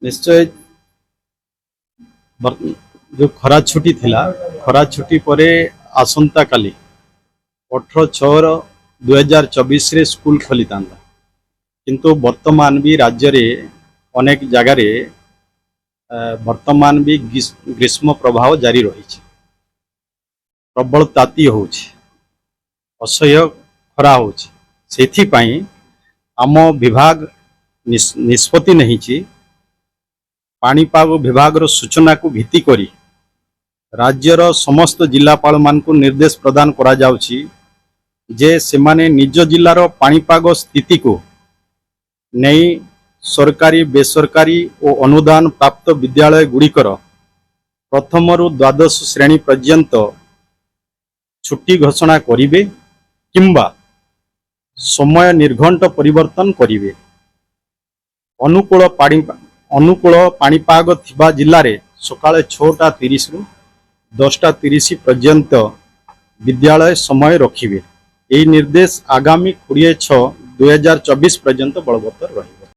निश्चय जो खरा छुट्टी थिला खरा छुट्टी पर आसंता काली 18/6/2024 रे स्कूल खोली था किंतु वर्तमान भी राज्य रे अनेक जगार वर्तमान भी ग्रीष्म प्रभाव जारी रही प्रबल ताती हो असह्य खरा हो आम विभाग निष्पत्ति नहीं पाणीपाग विभाग सूचना को भित्ति करी राज्यर समस्त जिलापाल मान को निर्देश प्रदान करा जाउछि जे सेमाने निज जिलार पाणीपाग स्थिति को नहीं सरकारी बेसरकारी और अनुदान प्राप्त विद्यालय गुड़िकर प्रथम रु द्वादश श्रेणी पर्यंत छुट्टी घोषणा करिवे किंबा समय निर्घंट परिवर्तन करिवे। अनुकूल पाणीपाग थिबा जिल्ला रे सकाळे 6:30 रु 10:30 पर्यंत विद्यालय समय रखिवे। यह निर्देश आगामी 20/6/2024 पर्यंत बलवत्तर रही।